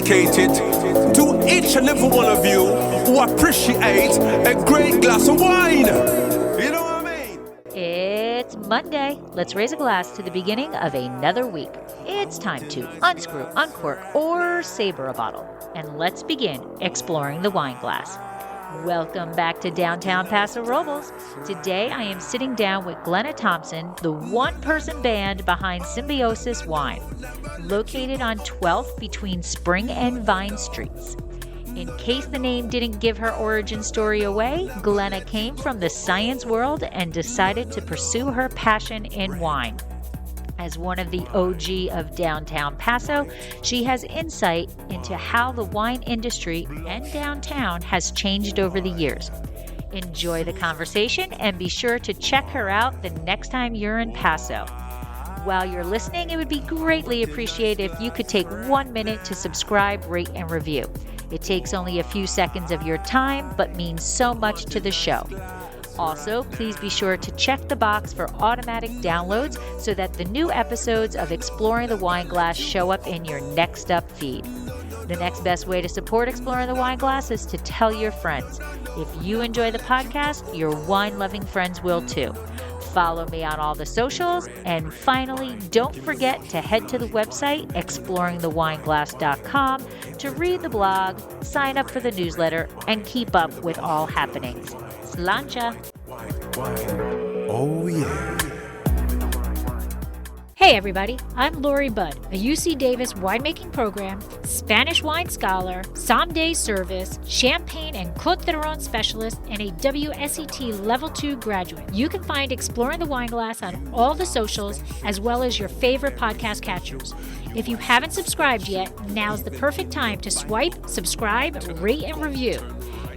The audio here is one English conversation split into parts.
dedicated to each and every one of you who appreciate a great glass of wine. You know what I mean? It's Monday. Let's raise a glass to the beginning of another week. It's time to unscrew, uncork, or saber a bottle. And let's begin exploring the wine glass. Welcome back to downtown Paso Robles. Today I am sitting down with Glenna Thompson, the one-person band behind Symbiosis Wine, located on 12th between Spring and Vine Streets. In case the name didn't give her origin story away, Glenna came from the science world and decided to pursue her passion in wine. As one of the OG of downtown Paso, she has insight into how the wine industry and downtown has changed over the years. Enjoy the conversation and be sure to check her out the next time you're in Paso. While you're listening, it would be greatly appreciated if you could take 1 minute to subscribe, rate, and review. It takes only a few seconds of your time, but means so much to the show. Also, please be sure to check the box for automatic downloads so that the new episodes of Exploring the Wine Glass show up in your next up feed. The next best way to support Exploring the Wine Glass is to tell your friends. If you enjoy the podcast, your wine-loving friends will too. Follow me on all the socials, and finally, don't forget to head to the website exploringthewineglass.com to read the blog, sign up for the newsletter, and keep up with all happenings. Slancha! Oh yeah. Hey everybody, I'm Lori Budd, a UC Davis winemaking program, Spanish wine scholar, sommelier service, champagne and Côte d'Aron specialist, and a WSET Level 2 graduate. You can find Exploring the Wine Glass on all the socials, as well as your favorite podcast catchers. If you haven't subscribed yet, now's the perfect time to swipe, subscribe, rate, and review.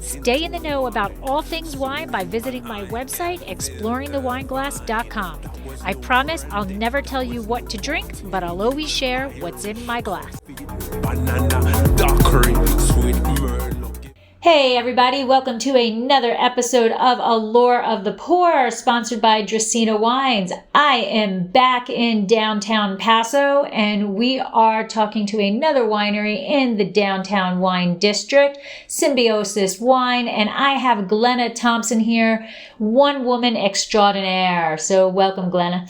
Stay in the know about all things wine by visiting my website, exploringthewineglass.com. I promise I'll never tell you what to drink, but I'll always share what's in my glass. Banana, daiquiri, sweet Merlot. Hey everybody, welcome to another episode of Allure of the Poor, sponsored by Dracaena Wines. I am back in downtown Paso, and we are talking to another winery in the downtown wine district, Symbiosis Wine, and I have Glenna Thompson here, one woman extraordinaire. So welcome, Glenna.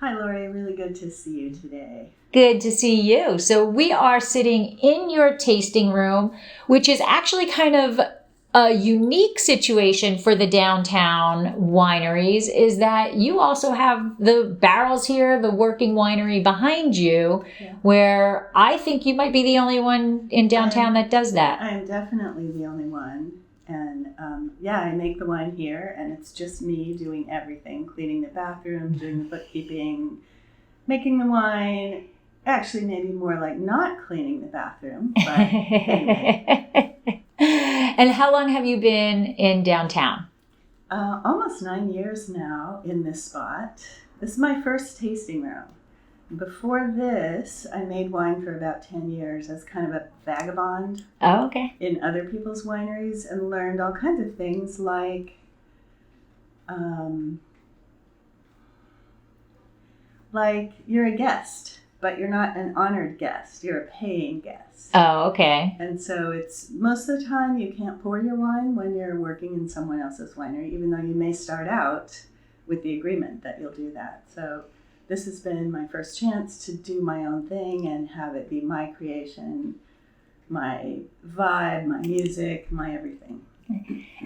Hi, Lori. Really good to see you today. Good to see you. So we are sitting in your tasting room, which is actually kind of a unique situation for the downtown wineries, is that you also have the barrels here, the working winery behind you, where I think you might be the only one in downtown that does that. I am definitely the only one. And I make the wine here, and it's just me doing everything, cleaning the bathroom, doing the bookkeeping, making the wine. Actually, maybe more like not cleaning the bathroom, but anyway. And how long have you been in downtown? Almost 9 years now in this spot. This is my first tasting room. Before this, I made wine for about 10 years as kind of a vagabond in other people's wineries, and learned all kinds of things like you're a guest, but you're not an honored guest. You're a paying guest. Oh, okay. And so it's most of the time you can't pour your wine when you're working in someone else's winery, even though you may start out with the agreement that you'll do that. So this has been my first chance to do my own thing and have it be my creation, my vibe, my music, my everything.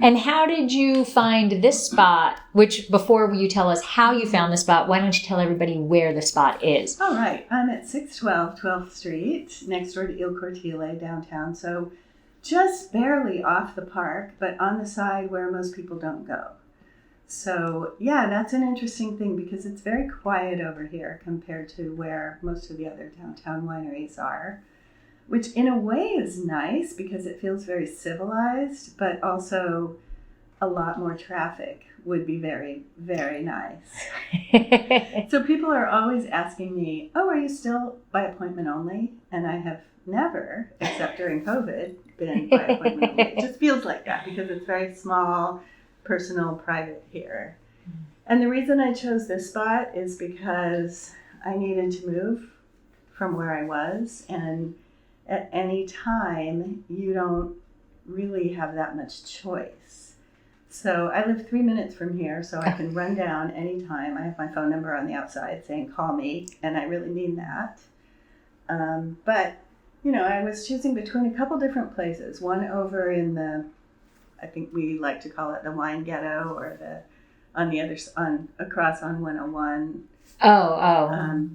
And how did you find this spot? Which, before you tell us how you found the spot, why don't you tell everybody where the spot is? All right. I'm at 612 12th Street, next door to Il Cortile downtown. So just barely off the park, but on the side where most people don't go. So, that's an interesting thing because it's very quiet over here compared to where most of the other downtown wineries are, which in a way is nice because it feels very civilized, but also a lot more traffic would be very, very nice. So people are always asking me, are you still by appointment only? And I have never, except during COVID, been by appointment only. It just feels like that because it's very small, personal, private here. And the reason I chose this spot is because I needed to move from where I was, and at any time, you don't really have that much choice. So I live 3 minutes from here, so I can run down anytime. I have my phone number on the outside saying, call me, and I really mean that. But, I was choosing between a couple different places. One over in I think we like to call it the wine ghetto, or across on 101.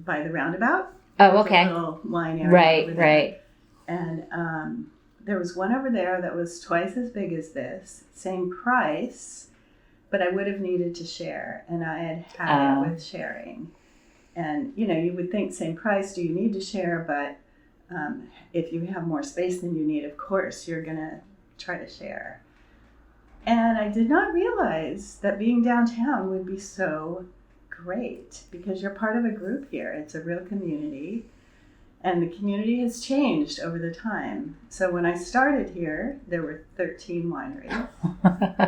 By the roundabout. Oh, okay. A little wine area. Right. And there was one over there that was twice as big as this, same price, but I would have needed to share, and I had it with sharing. And, you would think same price, do you need to share? But if you have more space than you need, of course, you're going to try to share. And I did not realize that being downtown would be so great, because you're part of a group here. It's a real community, and the community has changed over the time. So when I started here, there were 13 wineries.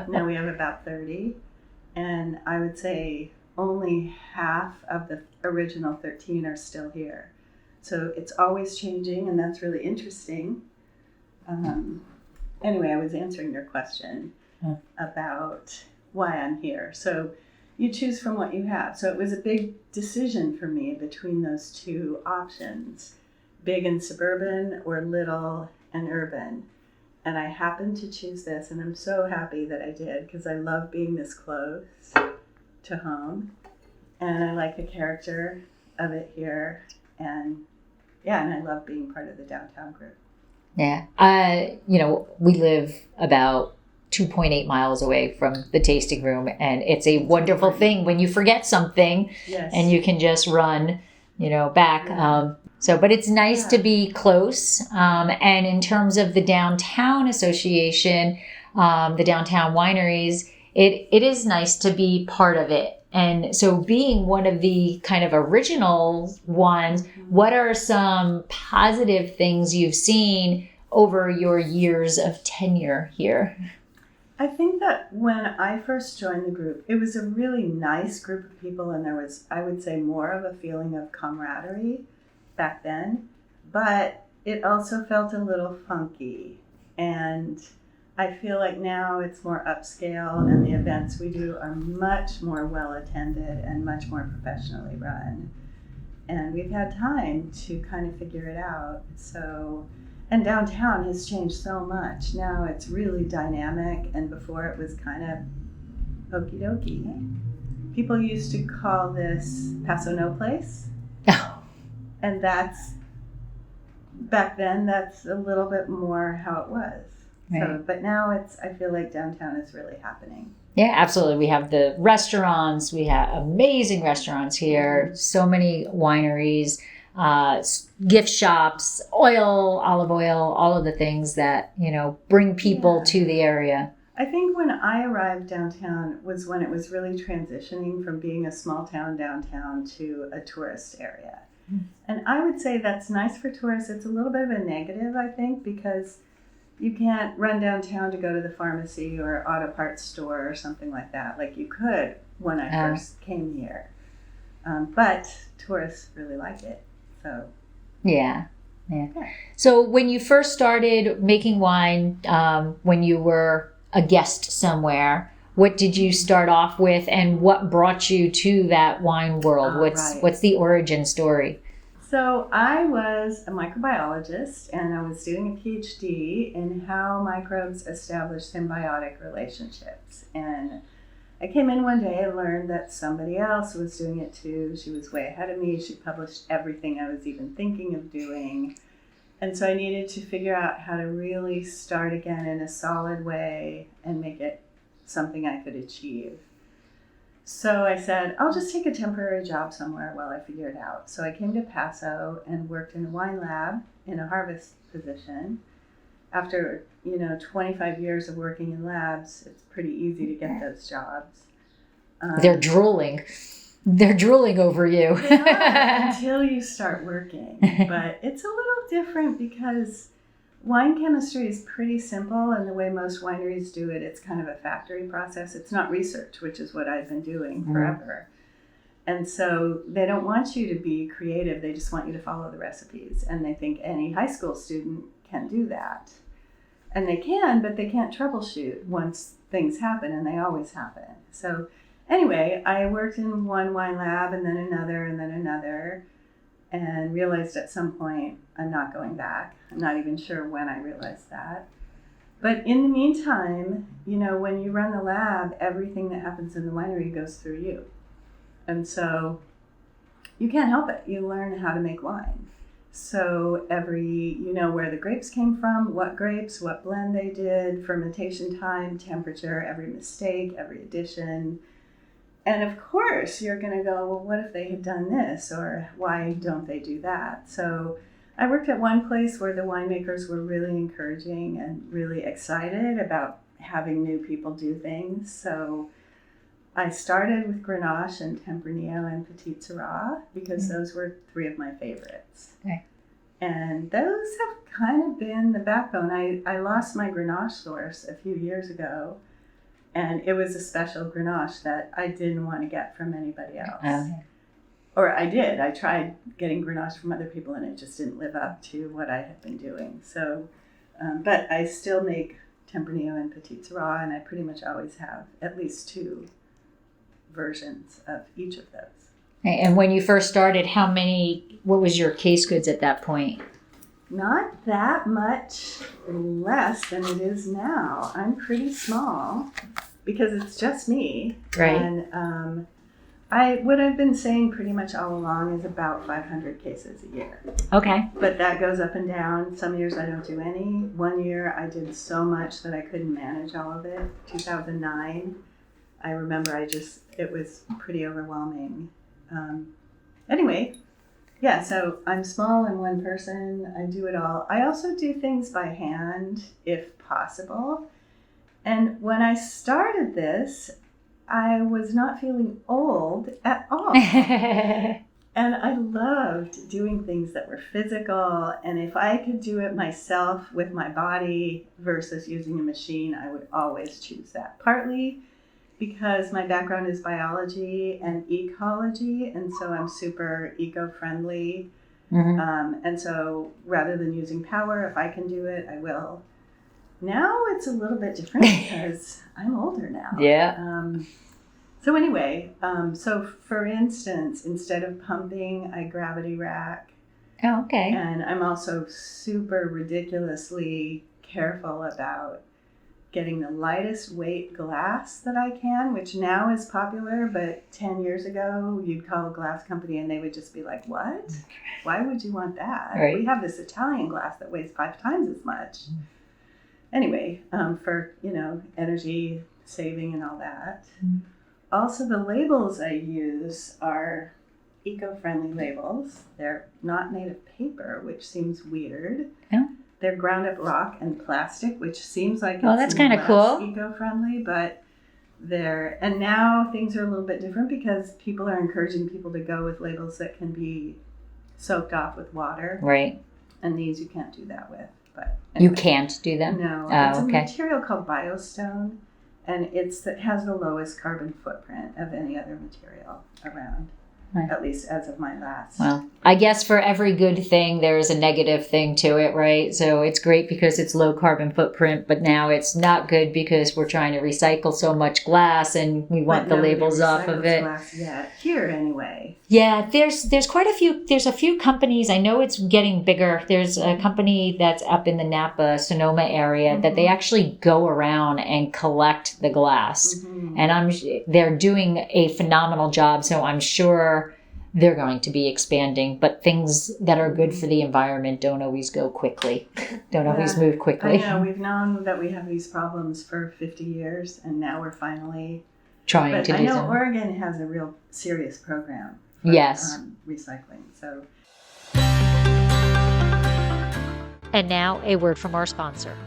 Now we have about 30, and I would say only half of the original 13 are still here. So it's always changing, and that's really interesting. Anyway, I was answering your question about why I'm here. So you choose from what you have. So it was a big decision for me between those two options, big and suburban or little and urban. And I happened to choose this, and I'm so happy that I did, because I love being this close to home, and I like the character of it here, and I love being part of the downtown group. Yeah. We live about 2.8 miles away from the tasting room, and it's a wonderful thing when you forget something. Yes. And you can just run, back. Yeah. But it's nice to be close. And in terms of the downtown association, the downtown wineries, it is nice to be part of it. And so being one of the kind of original ones, what are some positive things you've seen over your years of tenure here? I think that when I first joined the group, it was a really nice group of people, and there was, I would say, more of a feeling of camaraderie back then, but it also felt a little funky. And I feel like now it's more upscale, and the events we do are much more well attended and much more professionally run. And we've had time to kind of figure it out. And downtown has changed so much. Now it's really dynamic, and before it was kind of okie dokie. People used to call this Paso No Place. And back then, that's a little bit more how it was. Right. So, but now I feel like downtown is really happening. Yeah, absolutely. We have the restaurants. We have amazing restaurants here. So many wineries, gift shops, olive oil, all of the things that, bring people to the area. I think when I arrived downtown was when it was really transitioning from being a small town downtown to a tourist area. And I would say that's nice for tourists. It's a little bit of a negative, I think, because you can't run downtown to go to the pharmacy or auto parts store or something like that, like you could when I first came here. But tourists really like it. So yeah. So when you first started making wine, when you were a guest somewhere, what did you start off with, and what brought you to that wine world? What's the origin story? So I was a microbiologist, and I was doing a PhD in how microbes establish symbiotic relationships. And I came in one day and learned that somebody else was doing it too. She was way ahead of me. She published everything I was even thinking of doing. And so I needed to figure out how to really start again in a solid way and make it something I could achieve. So I said, I'll just take a temporary job somewhere while I figure it out. So I came to Paso and worked in a wine lab in a harvest position. After 25 years of working in labs, it's pretty easy to get those jobs. They're drooling. They're drooling over you. They are until you start working. But it's a little different because wine chemistry is pretty simple, and the way most wineries do it, it's kind of a factory process. It's not research, which is what I've been doing forever. And so they don't want you to be creative. They just want you to follow the recipes. And they think any high school student can do that. And they can, but they can't troubleshoot once things happen, and they always happen. So anyway, I worked in one wine lab and then another, and realized at some point I'm not going back. I'm not even sure when I realized that. But in the meantime, you know, when you run the lab, everything that happens in the winery goes through you. And so you can't help it. You learn how to make wine. So you know where the grapes came from, what grapes, what blend they did, fermentation time, temperature, every mistake, every addition. And of course, you're going to go, well, what if they had done this? Or why don't they do that? So I worked at one place where the winemakers were really encouraging and really excited about having new people do things. So I started with Grenache and Tempranillo and Petit Syrah because those were three of my favorites. Okay. And those have kind of been the backbone. I lost my Grenache source a few years ago, and it was a special Grenache that I didn't want to get from anybody else. Okay. Or I did. I tried getting Grenache from other people, and it just didn't live up to what I had been doing. So, but I still make Tempranillo and Petit Syrah, and I pretty much always have at least two versions of each of those. And when you first started, what was your case goods at that point? Not that much less than it is now. I'm pretty small because it's just me. Right. And what I've been saying pretty much all along is about 500 cases a year. Okay. But that goes up and down. Some years I don't do any. One year I did so much that I couldn't manage all of it. 2009. I remember it was pretty overwhelming. Anyway, yeah, so I'm small and one person. I do it all. I also do things by hand, if possible. And when I started this, I was not feeling old at all. And I loved doing things that were physical. And if I could do it myself with my body versus using a machine, I would always choose that. Partly because my background is biology and ecology, and so I'm super eco-friendly. Mm-hmm. And so rather than using power, if I can do it, I will. Now it's a little bit different because I'm older now. Yeah. So anyway, so for instance, instead of pumping, I gravity rack. Oh, okay. And I'm also super ridiculously careful about getting the lightest weight glass that I can, which now is popular, but 10 years ago, you'd call a glass company and they would just be like, what? Why would you want that? Right. We have this Italian glass that weighs 5 times as much. Anyway, for, energy saving and all that. Also, the labels I use are eco-friendly labels. They're not made of paper, which seems weird. Yeah. They're ground up rock and plastic, which seems like that's kind of cool. Eco-friendly, but and now things are a little bit different because people are encouraging people to go with labels that can be soaked off with water. Right. And these you can't do that with. But anyway. You can't do them? No. It's a material called biostone, and it has the lowest carbon footprint of any other material around. Right. At least as of my last. Well, I guess for every good thing, there's a negative thing to it, right? So it's great because it's low carbon footprint, but now it's not good because we're trying to recycle so much glass and we want the labels off of it. Glass yet. Here, anyway. Yeah, there's quite a few. There's a few companies. I know it's getting bigger. There's a company that's up in the Napa, Sonoma area that they actually go around and collect the glass, and they're doing a phenomenal job. So I'm sure they're going to be expanding. But things that are good for the environment don't always go quickly. Don't always move quickly. I know. We've known that we have these problems for 50 years, and now we're finally trying to do them. I know them. Oregon has a real serious program. Yes. Recycling. So. And now a word from our sponsor.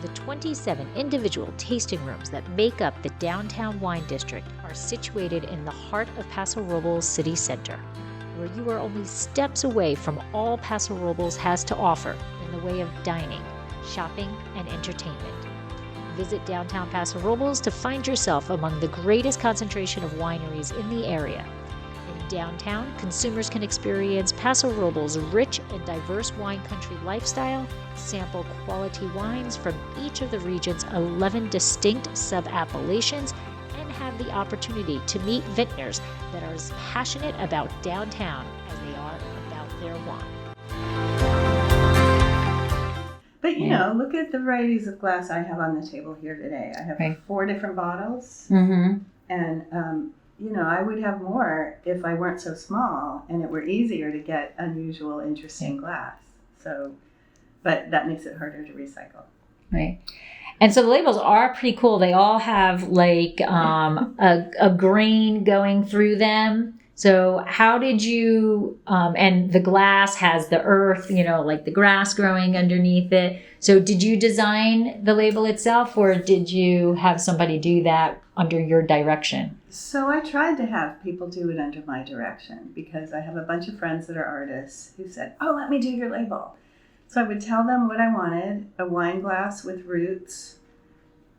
The 27 individual tasting rooms that make up the downtown wine district are situated in the heart of Paso Robles city center, where you are only steps away from all Paso Robles has to offer in the way of dining, shopping, and entertainment. Visit downtown Paso Robles to find yourself among the greatest concentration of wineries in the area. Downtown, consumers can experience Paso Robles' rich and diverse wine country lifestyle, sample quality wines from each of the region's 11 distinct sub-appellations, and have the opportunity to meet vintners that are as passionate about downtown as they are about their wine. But you know, look at the varieties of glass I have on the table here today. I have 4 different bottles, and you know, I would have more if I weren't so small and it were easier to get unusual, interesting glass. So, but that makes it harder to recycle. Right. And so the labels are pretty cool. They all have like a grain going through them. So how did you, and the glass has the earth, you know, like the grass growing underneath it. So did you design the label itself, or did you have somebody do that under your direction? So I tried to have people do it under my direction, because I have a bunch of friends that are artists who said, oh, let me do your label. So I would tell them what I wanted, a wine glass with roots,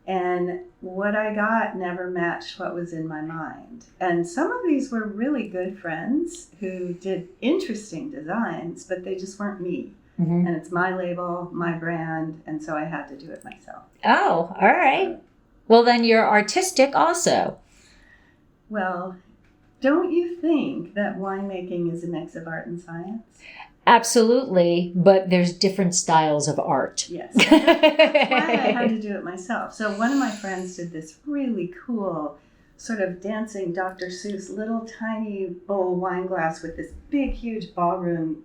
and what I got never matched what was in my mind. And some of these were really good friends who did interesting designs, but they just weren't me. And it's my label, my brand, and so I had to do it myself. Oh, all right. Well, then you're artistic also. Well, don't you think that winemaking is a mix of art and science? Absolutely, but there's different styles of art. Yes. That's why I had to do it myself. So one of my friends did this really cool sort of dancing Dr. Seuss little tiny bowl wine glass with this big, huge ballroom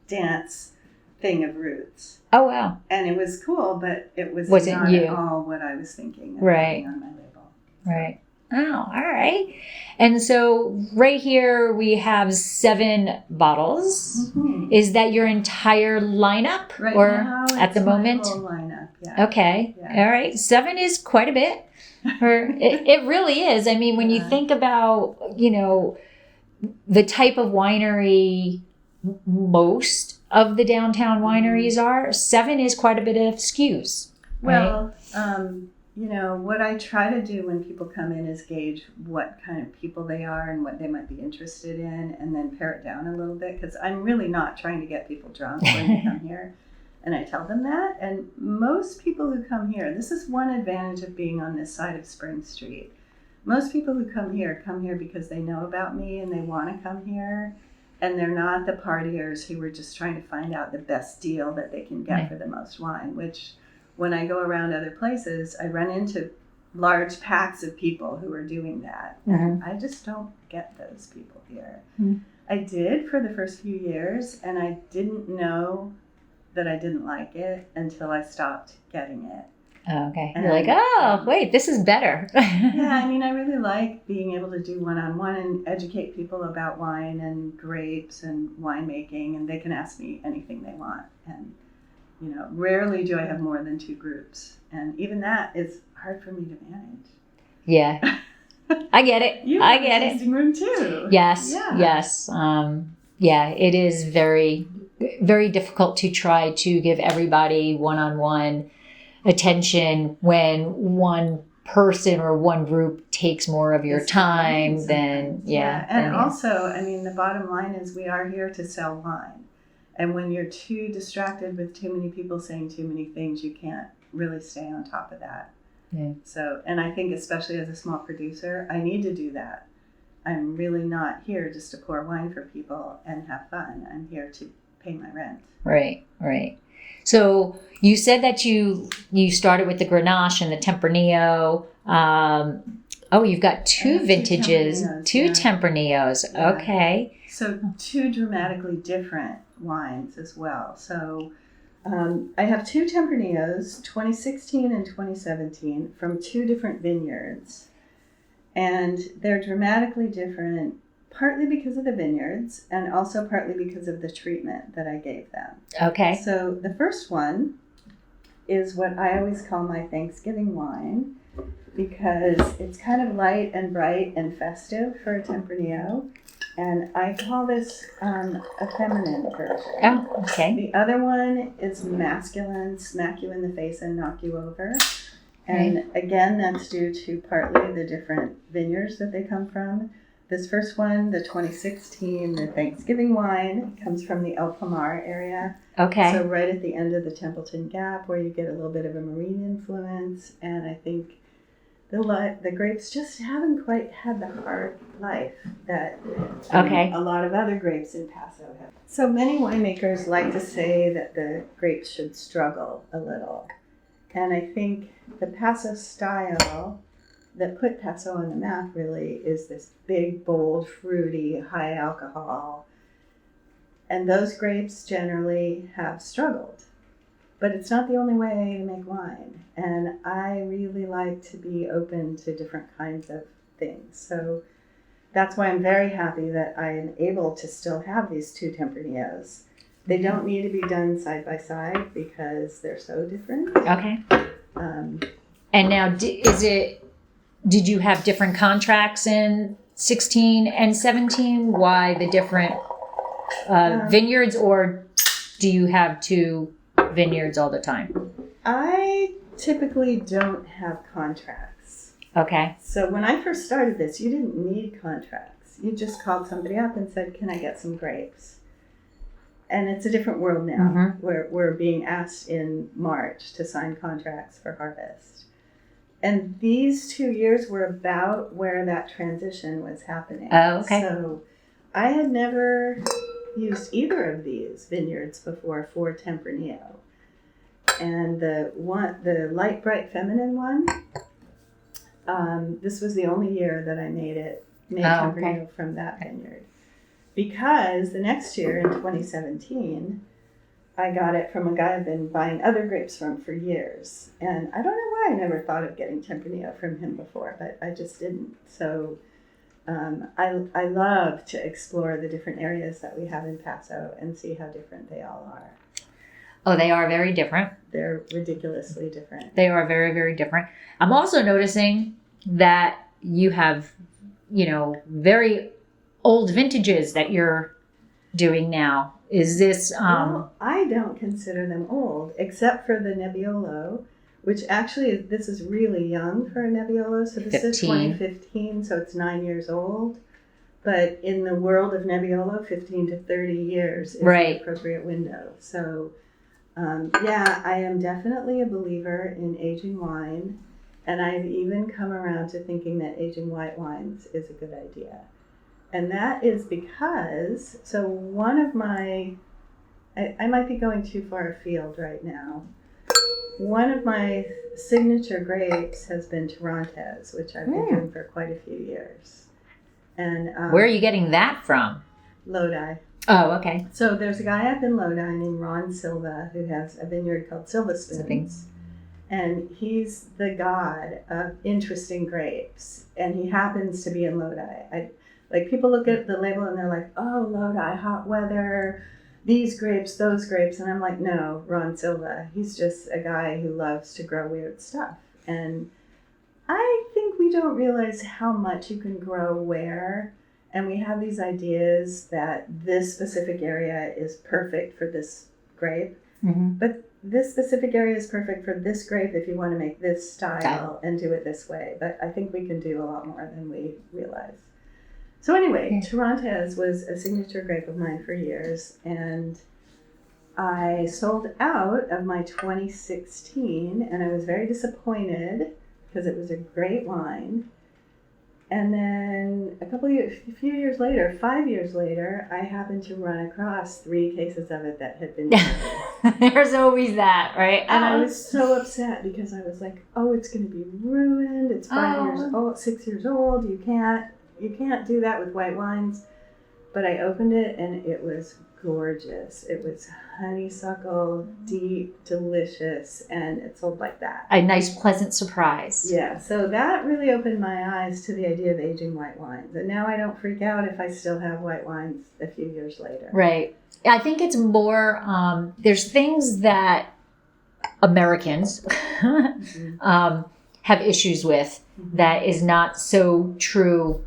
dance thing of roots. Oh, wow. And it was cool, but it was Wasn't not you. at all what I was thinking of Right. putting on my label. Right. Oh, all right. And so right here we have 7 bottles. Is that your entire lineup? Right or now, at the it's my moment? whole lineup. Yeah. Okay. Yeah. All right. 7 is quite a bit. It really is. I mean, when you think about, you know, the type of winery most of the downtown wineries are, 7 is quite a bit of SKUs. Well, you know, what I try to do when people come in is gauge what kind of people they are and what they might be interested in, and then pare it down a little bit, because I'm really not trying to get people drunk when they come here. And I tell them that. And most people who come here, this is one advantage of being on this side of Spring Street. Most people who come here because they know about me and they want to come here. And they're not the partiers who are just trying to find out the best deal that they can get for the most wine, which when I go around other places, I run into large packs of people who are doing that. And I just don't get those people here. I did for the first few years, and I didn't know that I didn't like it until I stopped getting it. Oh, okay. And You're like, oh, wait, this is better. Yeah, I mean, I really like being able to do one-on-one and educate people about wine and grapes and winemaking, and they can ask me anything they want. And you know, rarely do I have more than 2 groups. And even that is hard for me to manage. Yeah. I get it. I get it. Tasting room too. Yes. Yeah. Yes. Yeah, it is very, very difficult to try to give everybody one-on-one attention when one person or one group takes more of your time than, And also, I mean, the bottom line is we are here to sell wine. And when you're too distracted with too many people saying too many things, you can't really stay on top of that. Yeah. So, and I think especially as a small producer, I need to do that. I'm really not here just to pour wine for people and have fun. I'm here to pay my rent. Right, right. So you said that you started with the Grenache and the Tempranillo. You've got 2 vintages, two Tempranillos. Yeah. Okay. So 2 dramatically different wines as well. So I have 2 Tempranillos, 2016 and 2017, from 2 different vineyards. And they're dramatically different, partly because of the vineyards and also partly because of the treatment that I gave them. Okay. So the first one is what I always call my Thanksgiving wine, because it's kind of light and bright and festive for a Tempranillo. And I call this a feminine version. Oh, okay. The other one is masculine, smack you in the face and knock you over. And again, that's due to partly the different vineyards that they come from, This first one, the 2016, the Thanksgiving wine, comes from the El Pomar area. Okay. So right at the end of the Templeton Gap, where you get a little bit of a marine influence. And I think the grapes just haven't quite had the hard life that a lot of other grapes in Paso have. So many winemakers like to say that the grapes should struggle a little. And I think the Paso style that put Paso on the map really is this big, bold, fruity, high alcohol. And those grapes generally have struggled. But it's not the only way to make wine. And I really like to be open to different kinds of things. So that's why I'm very happy that I am able to still have these two Tempranillos. They don't need to be done side by side because they're so different. Okay. And now, did you have different contracts in 16 and 17? Why the different vineyards, or do you have two vineyards all the time? I typically don't have contracts. Okay. So when I first started this, you didn't need contracts. You just called somebody up and said, can I get some grapes? And it's a different world now. Mm-hmm. We're being asked in March to sign contracts for harvest. And these 2 years were about where that transition was happening. Oh, okay. So I had never used either of these vineyards before for Tempranillo. And the light, bright, feminine one, this was the only year that I made Tempranillo from that vineyard. Because the next year, in 2017, I got it from a guy I've been buying other grapes from for years. And I don't know why I never thought of getting Tempranillo from him before, but I just didn't. So I love to explore the different areas that we have in Paso and see how different they all are. Oh, they are very different. They're ridiculously different. They are very, very different. I'm also noticing that you have, very old vintages that you're doing now. Is this... Well, I don't consider them old, except for the Nebbiolo, which actually, this is really young for a Nebbiolo. So this is 2015, so it's 9 years old. But in the world of Nebbiolo, 15 to 30 years is the appropriate window. So, I am definitely a believer in aging wine. And I've even come around to thinking that aging white wines is a good idea. And that is because, one of my, I might be going too far afield right now. One of my signature grapes has been Torontes, which I've been doing for quite a few years. And where are you getting that from? Lodi. Oh, okay. So there's a guy up in Lodi named Ron Silva who has a vineyard called Silva Spoons. And he's the god of interesting grapes. And he happens to be in Lodi. People look at the label and they're like, oh, Lodi, hot weather, these grapes, those grapes. And I'm like, no, Ron Silva. He's just a guy who loves to grow weird stuff. And I think we don't realize how much you can grow where. And we have these ideas that this specific area is perfect for this grape. Mm-hmm. But this specific area is perfect for this grape if you want to make this style and do it this way. But I think we can do a lot more than we realize. So anyway, Torontes was a signature grape of mine for years, and I sold out of my 2016, and I was very disappointed because it was a great wine. And then a few years later, 5 years later, I happened to run across 3 cases of it that had been There's always that, right? And I was so upset because I was like, oh, it's going to be ruined. It's 6 years old. You can't do that with white wines. But I opened it and it was gorgeous. It was honeysuckle, deep, delicious, and it sold like that. A nice, pleasant surprise. Yeah, so that really opened my eyes to the idea of aging white wines. And now I don't freak out if I still have white wines a few years later. Right. I think it's more, there's things that Americans have issues with that is not so true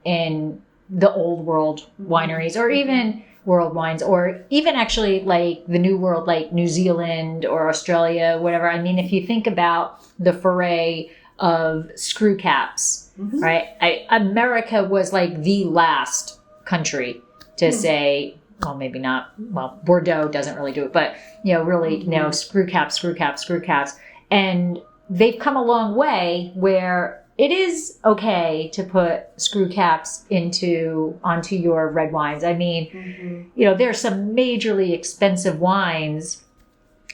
in the old world wineries or even world wines, or even actually like the new world, like New Zealand or Australia, whatever. I mean, if you think about the foray of screw caps right? America was like the last country to say, well, maybe not. Well, Bordeaux doesn't really do it, but really, screw caps, and they've come a long way where it is okay to put screw caps onto your red wines. I mean, there's some majorly expensive wines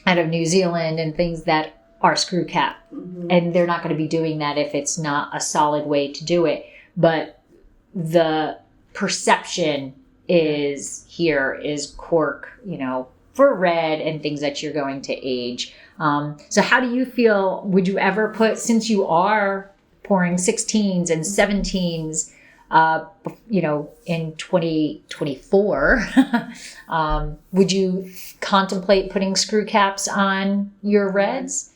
out of New Zealand and things that are screw cap, and they're not going to be doing that if it's not a solid way to do it. But the perception is cork, for red and things that you're going to age. So how do you feel? Would you ever put, since you are pouring 16s and 17s, in 2024, would you contemplate putting screw caps on your reds?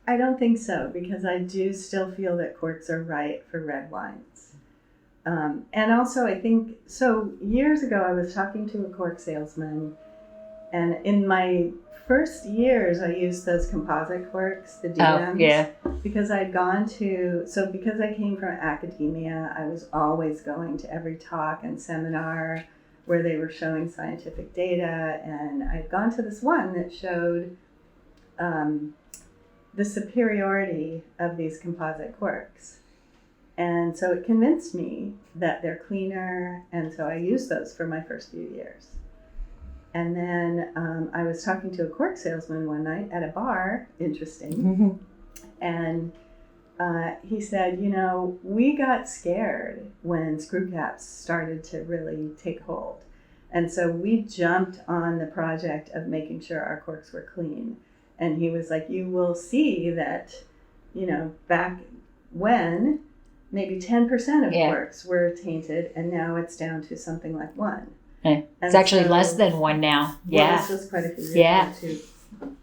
I don't think so, because I do still feel that corks are right for red wines. And also I think, so years ago I was talking to a cork salesman, and in my first years I used those composite corks, the DMs, because because I came from academia, I was always going to every talk and seminar where they were showing scientific data, and I'd gone to this one that showed the superiority of these composite corks. And so it convinced me that they're cleaner, and so I used those for my first few years. And then I was talking to a cork salesman one night at a bar, interesting, and he said, we got scared when screw caps started to really take hold. And so we jumped on the project of making sure our corks were clean. And he was like, you will see that, back when maybe 10% of corks were tainted, and now it's down to something like 1. It's actually less than 1 now. Well, this was quite a few years ago too.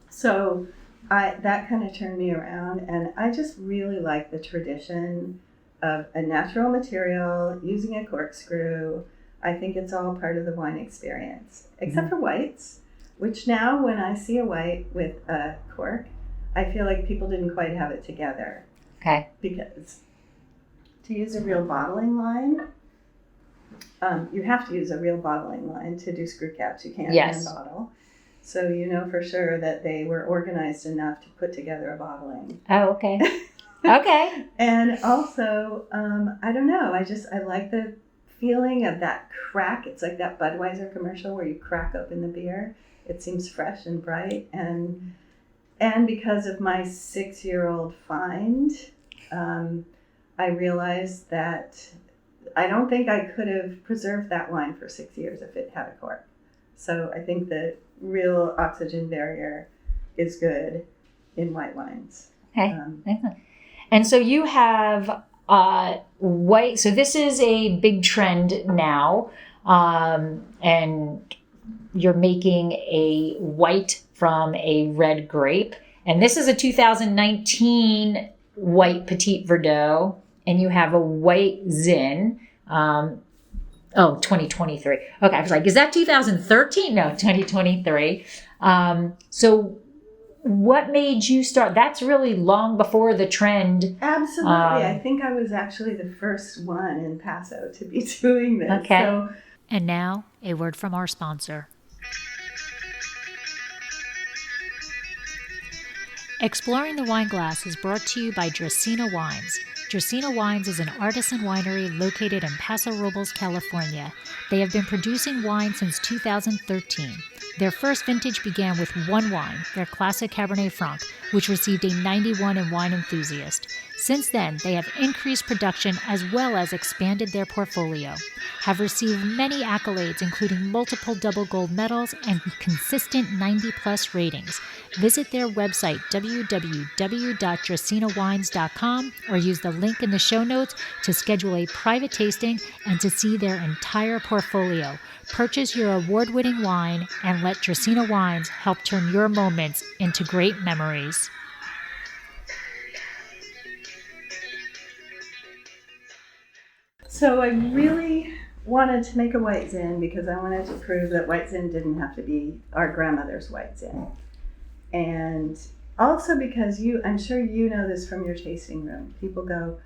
So that kind of turned me around, and I just really like the tradition of a natural material, using a corkscrew. I think it's all part of the wine experience, except for whites, which now when I see a white with a cork, I feel like people didn't quite have it together. Okay. Because to use a real bottling line, you have to use a real bottling line to do screw caps. You can't hand bottle. So you know for sure that they were organized enough to put together a bottling. Oh, okay. Okay. And also, I don't know, I like the feeling of that crack. It's like that Budweiser commercial where you crack open the beer. It seems fresh and bright. And because of my 6-year-old find, I realized that I don't think I could have preserved that wine for 6 years if it had a cork. So I think the real oxygen barrier is good in white wines. Okay. And so you have white. So this is a big trend now. And you're making a white from a red grape. And this is a 2019 white Petit Verdot. And you have a white Zin. 2023. Okay, I was like, is that 2013? No, 2023. So what made you start? That's really long before the trend. Absolutely. I think I was actually the first one in Paso to be doing this. Okay. So. And now, a word from our sponsor. Exploring the Wine Glass is brought to you by Dracaena Wines. Dracaena Wines is an artisan winery located in Paso Robles, California. They have been producing wine since 2013. Their first vintage began with one wine, their classic Cabernet Franc, which received a 91 in Wine Enthusiast. Since then, they have increased production as well as expanded their portfolio, have received many accolades including multiple double gold medals and consistent 90-plus ratings. Visit their website www.dracaenawines.com or use the link in the show notes to schedule a private tasting and to see their entire portfolio. Purchase your award-winning wine and let Dracaena Wines help turn your moments into great memories. So I really wanted to make a white Zin because I wanted to prove that white Zin didn't have to be our grandmother's white Zin. And also because I'm sure you know this from your tasting room. People go,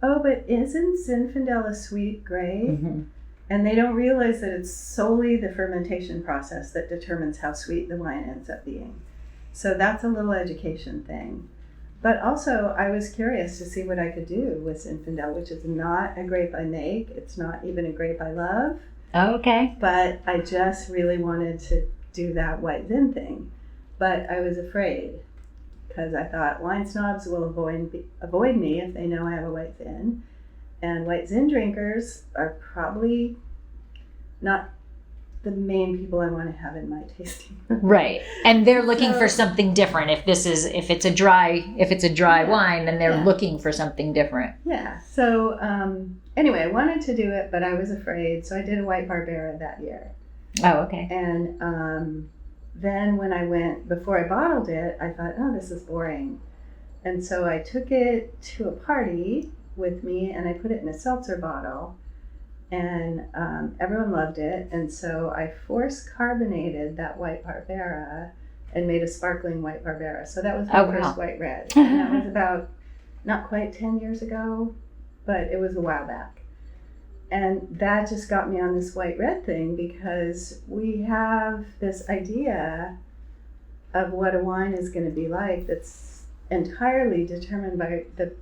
Oh, but isn't Zinfandel a sweet grape? Mm-hmm. And they don't realize that it's solely the fermentation process that determines how sweet the wine ends up being. So that's a little education thing. But also, I was curious to see what I could do with Zinfandel, which is not a grape I make. It's not even a grape I love. Oh, okay. But I just really wanted to do that white Zin thing. But I was afraid because I thought wine snobs will avoid me if they know I have a white Zin. And white Zin drinkers are probably not the main people I want to have in my tasting room. Right. And they're looking for something different. If it's a dry wine, then they're looking for something different. Yeah. So anyway, I wanted to do it, but I was afraid. So I did a white Barbera that year. Oh, okay. And then when I went, before I bottled it, I thought, oh, this is boring. And so I took it to a party with me and I put it in a seltzer bottle. And everyone loved it. And so I force carbonated that white Barbera and made a sparkling white Barbera. So that was my first white red. And that was about not quite 10 years ago, but it was a while back. And that just got me on this white red thing because we have this idea of what a wine is going to be like that's entirely determined by the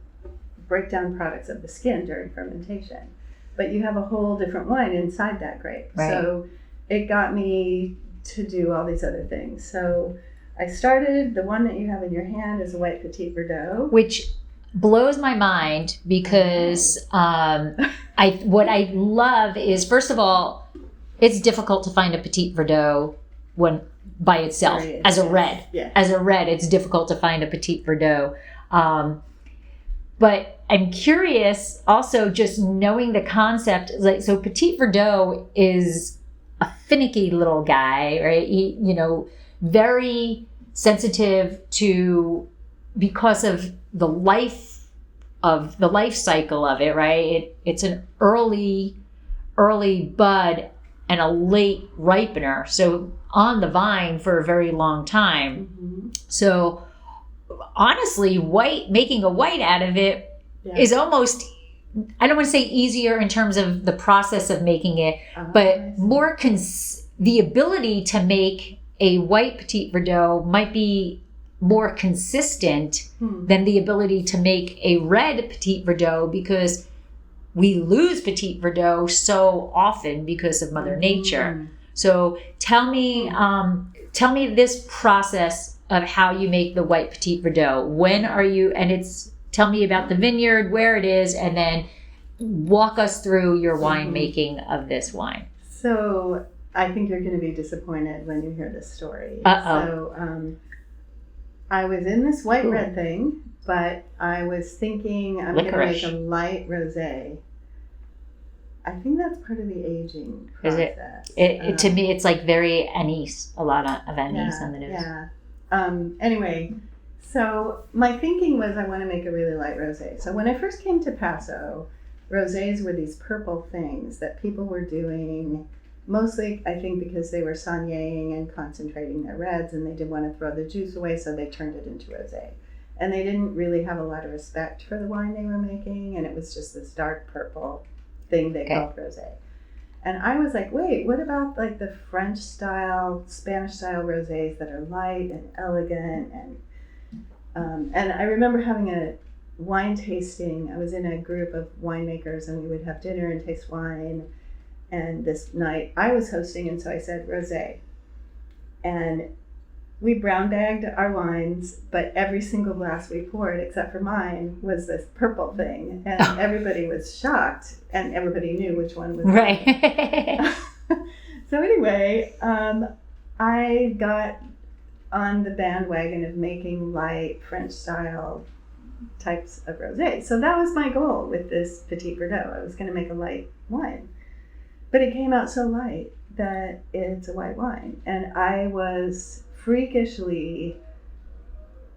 breakdown products of the skin during fermentation. But you have a whole different wine inside that grape. Right. So it got me to do all these other things. So I started, the one that you have in your hand is a white Petit Verdot. Which blows my mind because what I love is, first of all, it's difficult to find a Petit Verdot when by itself as a red. Yeah. As a red, it's difficult to find a Petit Verdot. But I'm curious also just knowing the concept, like, so Petit Verdot is a finicky little guy, right? He, very sensitive to, because of the life cycle of it, right? It's an early bud and a late ripener. So on the vine for a very long time. Mm-hmm. So honestly, making a white out of it is almost, I don't want to say easier in terms of the process of making it, but more the ability to make a white Petit Verdot might be more consistent than the ability to make a red Petit Verdot, because we lose Petit Verdot so often because of Mother Nature. So tell me this process of how you make the white Petit Verdot. When are you, tell me about the vineyard, where it is, and then walk us through your winemaking of this wine. So I think you're going to be disappointed when you hear this story. Uh-oh. So I was in this white red thing, but I was thinking I'm going to make a light rosé. I think that's part of the aging process. Is it? To me, it's like very anise, a lot of anise on the nose. Yeah. Anyway, so my thinking was I want to make a really light rosé. So when I first came to Paso, rosés were these purple things that people were doing, mostly I think because they were saignéing and concentrating their reds and they didn't want to throw the juice away, so they turned it into rosé. And they didn't really have a lot of respect for the wine they were making, and it was just this dark purple thing they called rosé. And I was like, wait, what about like the French style, Spanish style rosés that are light and elegant? And I remember having a wine tasting. I was in a group of winemakers and we would have dinner and taste wine. And this night I was hosting, and so I said rosé. And we brown bagged our wines, but every single glass we poured, except for mine, was this purple thing. And everybody was shocked, and everybody knew which one was right. So anyway, I got on the bandwagon of making light French style types of rosé. So that was my goal with this Petit Verdot. I was going to make a light wine. But it came out so light that it's a white wine. And I was freakishly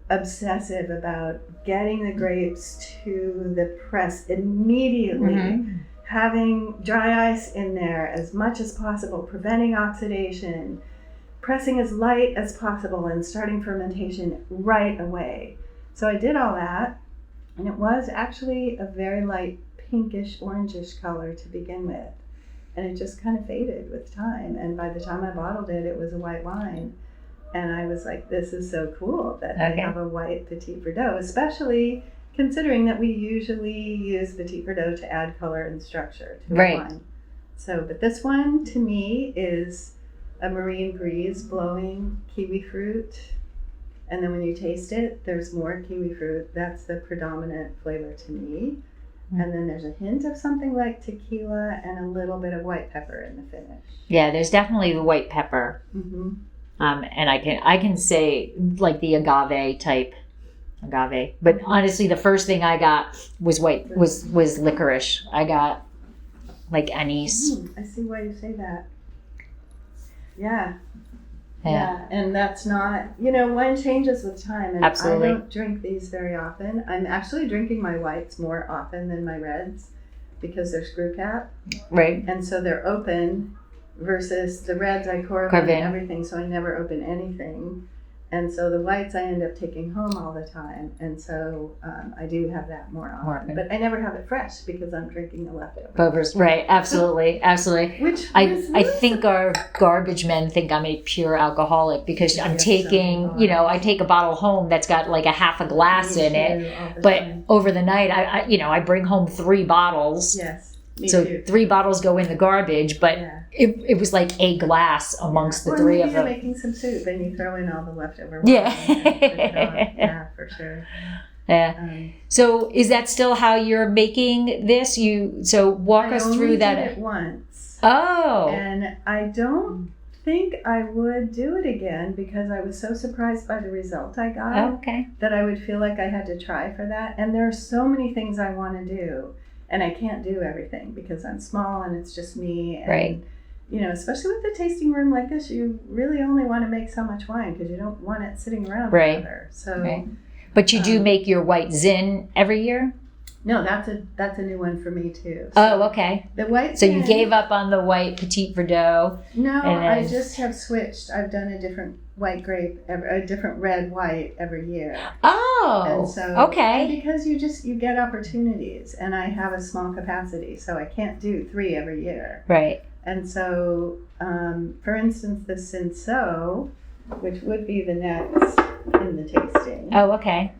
obsessive about getting the grapes to the press immediately, having dry ice in there as much as possible, preventing oxidation, pressing as light as possible, and starting fermentation right away. So I did all that, And it was actually a very light pinkish, orangish color to begin with. And it just kind of faded with time. And by the time I bottled it, it was a white wine. And I was like, this is so cool that they have a white Petit Verdot, especially considering that we usually use Petit Verdot to add color and structure to a wine. So, but this one to me is a marine breeze blowing kiwi fruit. And then when you taste it, there's more kiwi fruit. That's the predominant flavor to me. And then there's a hint of something like tequila and a little bit of white pepper in the finish. Yeah, there's definitely the white pepper. Mm-hmm. And I can say like the agave. But honestly, the first thing I got was was licorice. I got like anise. I see why you say that. Yeah. Yeah, and that's not, wine changes with time. And absolutely. I don't drink these very often. I'm actually drinking my whites more often than my reds because they're screw cap. Right. And so they're open versus the reds I carve in everything, so I never open anything. And so the whites I end up taking home all the time. And so I do have that more often. But I never have it fresh because I'm drinking the leftovers. Right, absolutely. Which I think our garbage men think I'm a pure alcoholic because I'm taking, I take a bottle home that's got like a half a glass in it. But over the night, I bring home 3 bottles. Yes. So 3 bottles go in the garbage, but it was like a glass amongst the 3 of them. Or maybe you're making some soup and you throw in all the leftover water. Yeah, for sure. Yeah. So is that still how you're making this? Walk us through that. I only did it once. Oh. And I don't think I would do it again because I was so surprised by the result I got that I would feel like I had to try for that. And there are so many things I want to do. And I can't do everything because I'm small and it's just me. And, especially with a tasting room like this, you really only want to make so much wine because you don't want it sitting around forever. So, But you do make your white Zin every year? No, that's a new one for me too. So okay. The white. So you gave up on the white Petit Verdot? No, I just have switched. I've done a different white grape, a different red white every year. Oh, and so, okay. And because you get opportunities, and I have a small capacity, so I can't do 3 every year. Right. And so, for instance, the Cinsault, which would be the next in the tasting. Oh, okay.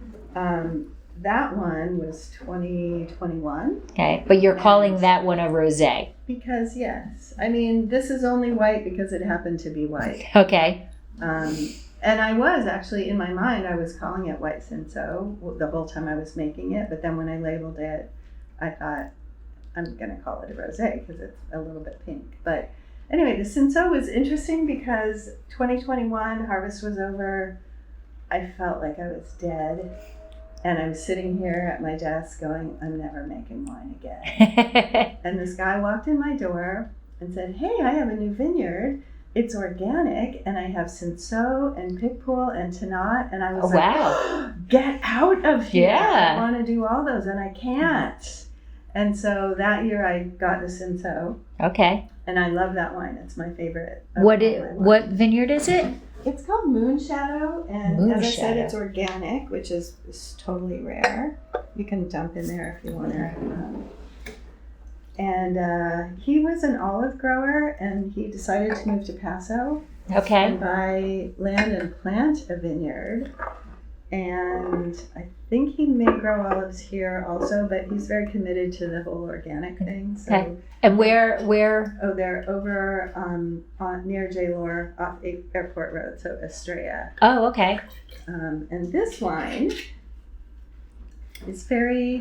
That one was 2021. Okay, but you're calling that one a rosé. Because, yes. I mean, this is only white because it happened to be white. Okay. And I was actually, in my mind, I was calling it White Cinsault the whole time I was making it. But then when I labeled it, I thought, I'm going to call it a rosé because it's a little bit pink. But anyway, the Cinsault was interesting because 2021, harvest was over. I felt like I was dead. And I'm sitting here at my desk going, I'm never making wine again. And this guy walked in my door and said, hey, I have a new vineyard. It's organic, and I have Cinsault and Picpoul and Tannat. And I was wow. Get out of here. Yeah. I want to do all those, and I can't. And so that year I got the Cinsault. Okay. And I love that wine. It's my favorite. What vineyard is it? It's called Moonshadow, and as I said, it's organic, which is totally rare. You can dump in there if you want to. And he was an olive grower, and he decided to move to Paso. Okay. And buy land and plant a vineyard. And I think he may grow olives here also, but he's very committed to the whole organic thing. So. Okay. And where? Oh, they're over near J-Lore off Airport Road, so Estrella. Oh, okay. And this wine is very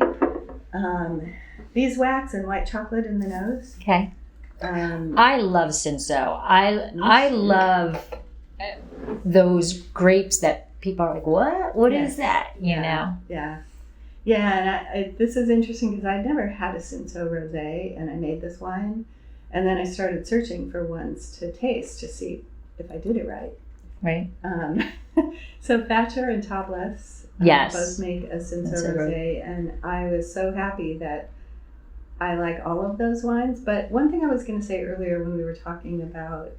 beeswax and white chocolate in the nose. Okay. I love Cinsault. I love those grapes that people are like, what? What is that? You know? Yeah. Yeah, and this is interesting because I'd never had a Cinsault rosé, and I made this wine, and then I started searching for ones to taste to see if I did it right. Right. So Thatcher and Topless both make a Cinsault rosé, and I was so happy that I like all of those wines. But one thing I was going to say earlier when we were talking about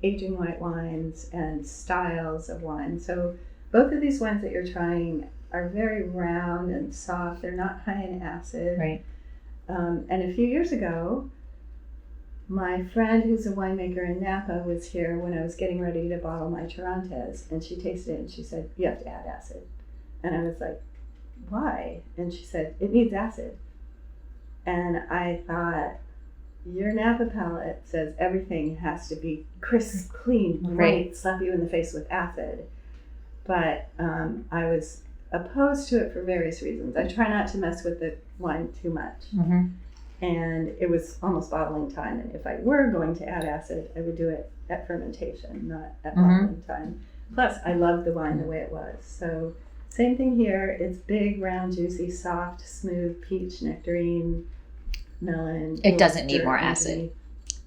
aging white wines and styles of wine. So both of these wines that you're trying are very round and soft. They're not high in acid. Right. And a few years ago, my friend who's a winemaker in Napa was here when I was getting ready to bottle my Tarantes, and she tasted it and she said, "You have to add acid." And I was like, "Why?" And she said, "It needs acid." And I thought, your Napa palate says everything has to be crisp, clean, bright, slap you in the face with acid. But I was opposed to it for various reasons. I try not to mess with the wine too much. Mm-hmm. And it was almost bottling time. And if I were going to add acid, I would do it at fermentation, not at bottling time. Plus, I loved the wine the way it was. So, same thing here. It's big, round, juicy, soft, smooth, peach, nectarine, melon. It doesn't need more acid.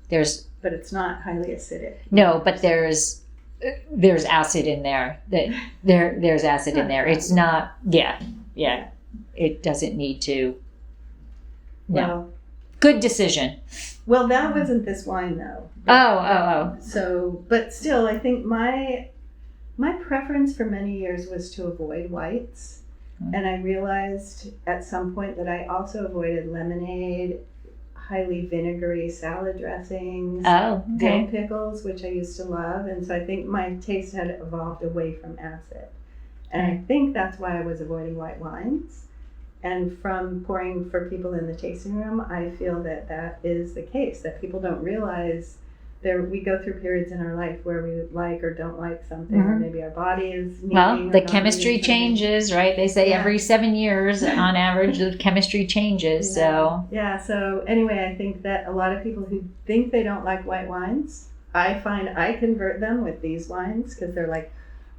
But it's not highly acidic. No, but there's acid in there. There's acid in there. It's not. Yeah. It doesn't need to. No. Well, good decision. Well, that wasn't this wine though. Oh. So, but still, I think my preference for many years was to avoid whites. And I realized at some point that I also avoided lemonade, highly vinegary salad dressings, dill pickles, which I used to love. And so I think my taste had evolved away from acid. And I think that's why I was avoiding white wines. And from pouring for people in the tasting room, I feel that that is the case, that people don't realize we go through periods in our life where we like or don't like something, or maybe our body is needing. Well, the chemistry changes, right? They say every 7 years, on average, the chemistry changes. So anyway, I think that a lot of people who think they don't like white wines, I find I convert them with these wines because they're like,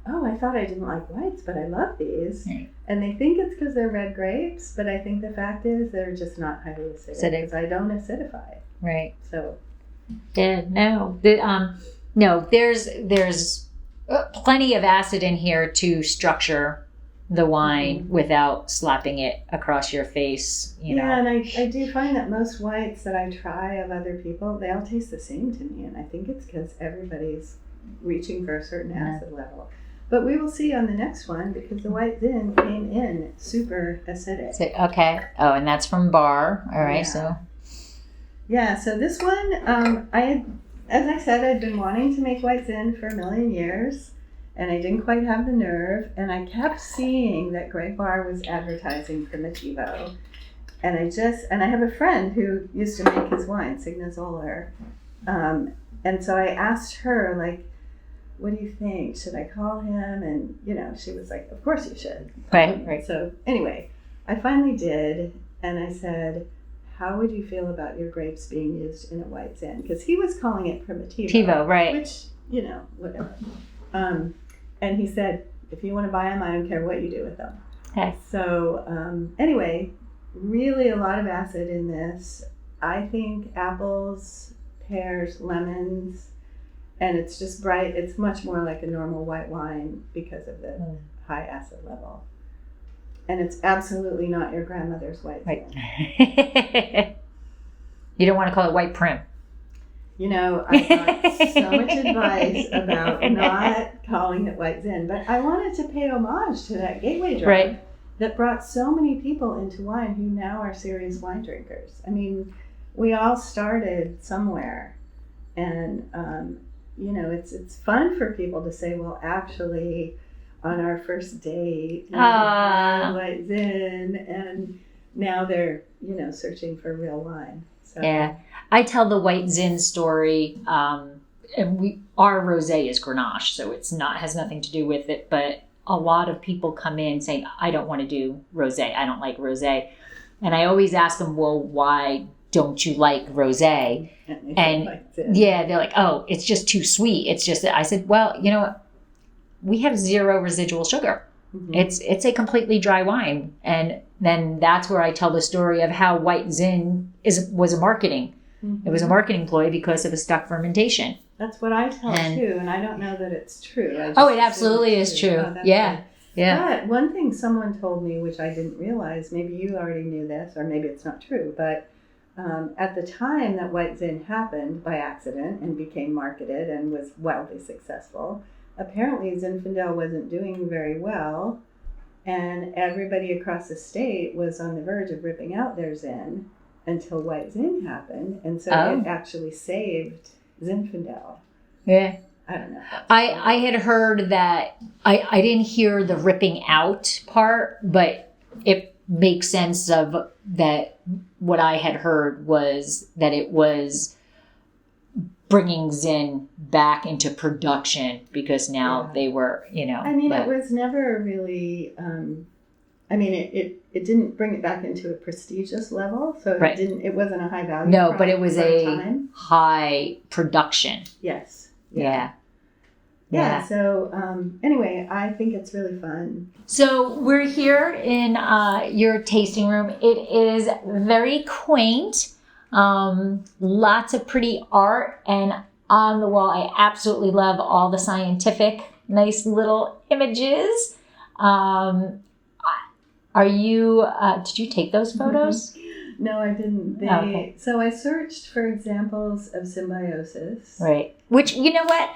"Oh, I thought I didn't like whites, but I love these." Right. And they think it's because they're red grapes, but I think the fact is they're just not highly acidic because I don't acidify. Right. So. Yeah, no. There's plenty of acid in here to structure the wine without slapping it across your face, you know. Yeah, and I do find that most whites that I try of other people, they all taste the same to me, and I think it's because everybody's reaching for a certain acid level. But we will see on the next one, because the White Zin came in super acidic. Okay. Oh, and that's from Bar. All right, so this one, as I said, I'd been wanting to make White Zin for a million years, and I didn't quite have the nerve, and I kept seeing that Greg Barr was advertising Primitivo, and I have a friend who used to make his wine, Signa Zoller, and so I asked her, like, "What do you think? Should I call him?" And, she was like, "Of course you should." Right. So anyway, I finally did, and I said, "How would you feel about your grapes being used in a White Zin?" Because he was calling it Primitivo, right? Which, whatever. And he said, "If you want to buy them, I don't care what you do with them." Okay. So anyway, really a lot of acid in this. I think apples, pears, lemons, and it's just bright. It's much more like a normal white wine because of the high acid level. And it's absolutely not your grandmother's White Zin. Right. You don't want to call it White Prim. I got so much advice about not calling it White Zin, but I wanted to pay homage to that gateway drug that brought so many people into wine who now are serious wine drinkers. I mean, we all started somewhere, and it's fun for people to say, "Well, actually, on our first date, we had White Zin," and now they're searching for real wine. So. Yeah, I tell the White Zin story, and our rosé is Grenache, so has nothing to do with it. But a lot of people come in saying, "I don't want to do rosé. I don't like rosé," and I always ask them, "Well, why don't you like rosé?" And they're like, "Oh, it's just too sweet. It's just," I said, "Well, we have 0 residual sugar. Mm-hmm. It's a completely dry wine." And then that's where I tell the story of how White Zin was a marketing. Mm-hmm. It was a marketing ploy because of the stuck fermentation. That's what I tell too, and I don't know that it's true. It absolutely is true. Oh, yeah. But one thing someone told me, which I didn't realize, maybe you already knew this, or maybe it's not true, but at the time that White Zin happened by accident and became marketed and was wildly successful, apparently Zinfandel wasn't doing very well, And everybody across the state was on the verge of ripping out their Zin until White Zin happened. And so it actually saved Zinfandel. Yeah. I don't know. I had heard that, I didn't hear the ripping out part, but it makes sense of that. What I had heard was that it was bringing Zin back into production because now they were, I mean, it was never really, it didn't bring it back into a prestigious level. So it wasn't a high value. No, but it was a high production. Yes. Yeah. So anyway, I think it's really fun. So we're here in your tasting room. It is very quaint. Lots of pretty art, and on the wall, I absolutely love all the scientific, nice little images. Are you? Did you take those photos? No, I didn't. Okay. So I searched for examples of symbiosis. Right. Which, you know what?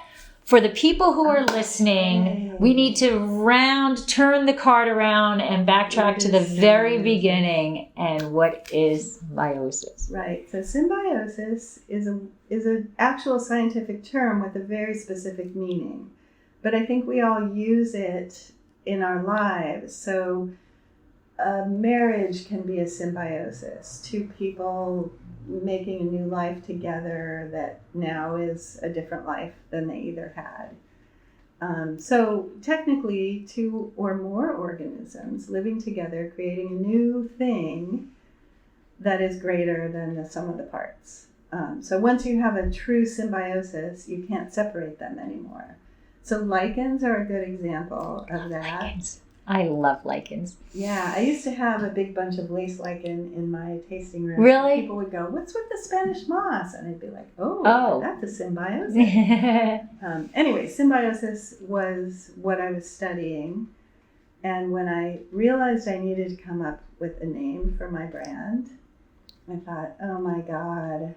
For the people who are listening, we need to turn the card around and backtrack to the very beginning. And what is symbiosis? Right. So symbiosis is an actual scientific term with a very specific meaning. But I think we all use it in our lives. So a marriage can be a symbiosis. Two people making a new life together that now is a different life than they either had. So technically, two or more organisms living together, creating a new thing that is greater than the sum of the parts. So once you have a true symbiosis, you can't separate them anymore. So lichens are a good example of that. Lichens. I love lichens. Yeah, I used to have a big bunch of lace lichen in my tasting room. Really? People would go, "What's with the Spanish moss?" And I'd be like, "Oh. That's a symbiosis." Anyway, symbiosis was what I was studying. And when I realized I needed to come up with a name for my brand, I thought, oh my God,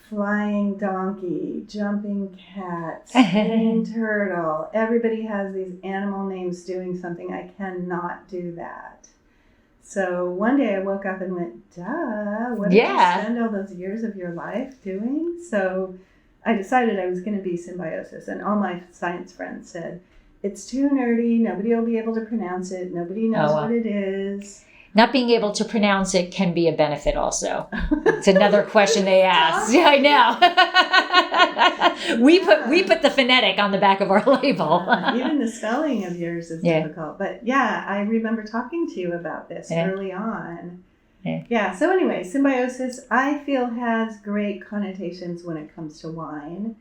flying donkey, jumping cat, spinning turtle. Everybody has these animal names doing something. I cannot do that. So one day I woke up and went, duh, what did you spend all those years of your life doing? So I decided I was going to be Symbiosis. And all my science friends said, it's too nerdy. Nobody will be able to pronounce it. Nobody knows what it is. Not being able to pronounce it can be a benefit also. It's another question they ask. Yeah, I know. We put the phonetic on the back of our label. Even the spelling of yours is difficult. But yeah, I remember talking to you about this early on. Yeah, so anyway, symbiosis, I feel, has great connotations when it comes to wine.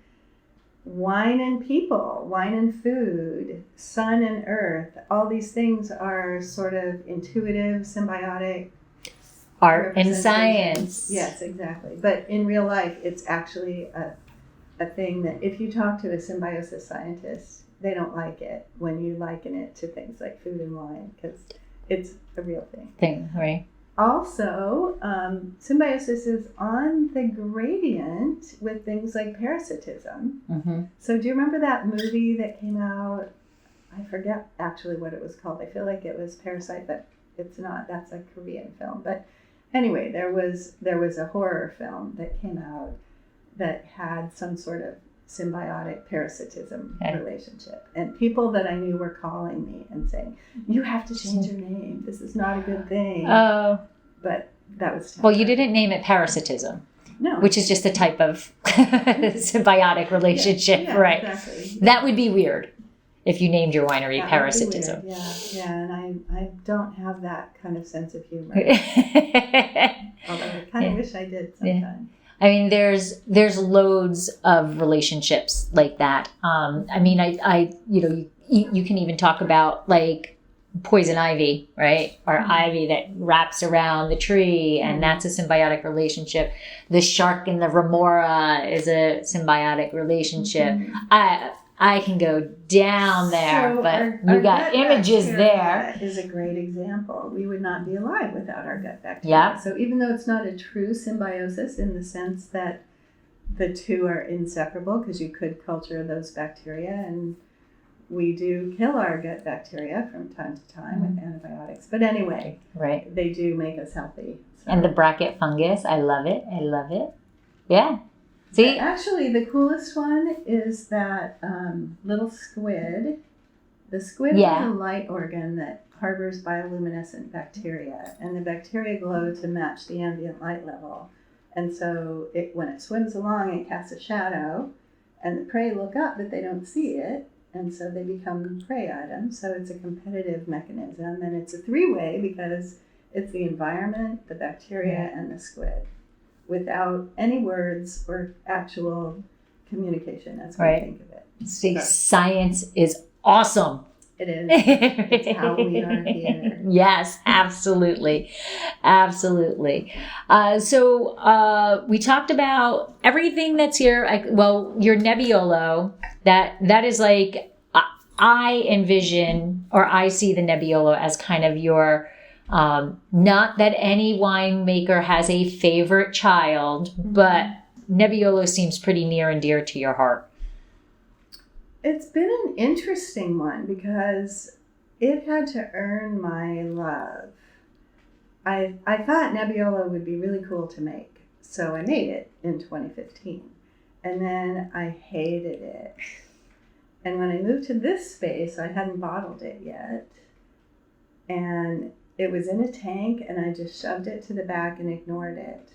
Wine and people, wine and food, sun and earth, all these things are sort of intuitive, symbiotic. Art and science. Yes, exactly. But in real life, it's actually a thing that if you talk to a symbiosis scientist, they don't like it when you liken it to things like food and wine, because it's a real thing. Right. Also, symbiosis is on the gradient with things like parasitism. Mm-hmm. So do you remember that movie that came out? I forget actually what it was called. I feel like it was Parasite, but it's not. That's a Korean film. But anyway, there was a horror film that came out that had some sort of symbiotic parasitism relationship. And people that I knew were calling me and saying, you have to change your name. This is not a good thing. Oh. But that was temporary. Well, you didn't name it parasitism. No. Which is just a type of symbiotic relationship, right? Exactly. That would be weird if you named your winery Parasitism. Yeah, and I don't have that kind of sense of humor. Although I kind of wish I did sometimes. Yeah. I mean, there's loads of relationships like that. I mean, I you can even talk about like poison ivy, right? Or ivy that wraps around the tree, and that's a symbiotic relationship. The shark and the remora is a symbiotic relationship. I can go down there, so but you got images there. Is a great example. We would not be alive without our gut bacteria. Yeah. So even though it's not a true symbiosis in the sense that the two are inseparable, because you could culture those bacteria and we do kill our gut bacteria from time to time with antibiotics. But anyway, Right. they do make us healthy. So. And the bracket fungus, I love it. I love it. Yeah. See? Actually, the coolest one is that little squid. The squid is a light organ that harbors bioluminescent bacteria, and the bacteria glow to match the ambient light level. And so when it swims along, it casts a shadow, and the prey look up, but they don't see it, and so they become prey items. So it's a competitive mechanism, and it's a three-way because it's the environment, the bacteria, and the squid, without any words or actual communication. That's what I think of it. See, science is awesome. It is. It's how we are here. Yes, absolutely. Absolutely. So we talked about everything that's here. Your Nebbiolo, that is like, I envision, or I see the Nebbiolo as kind of your, not that any winemaker has a favorite child, but Nebbiolo seems pretty near and dear to your heart. It's been an interesting one because it had to earn my love. I thought Nebbiolo would be really cool to make, so I made it in 2015. And then I hated it. And when I moved to this space, I hadn't bottled it yet. And it was in a tank, and I just shoved it to the back and ignored it.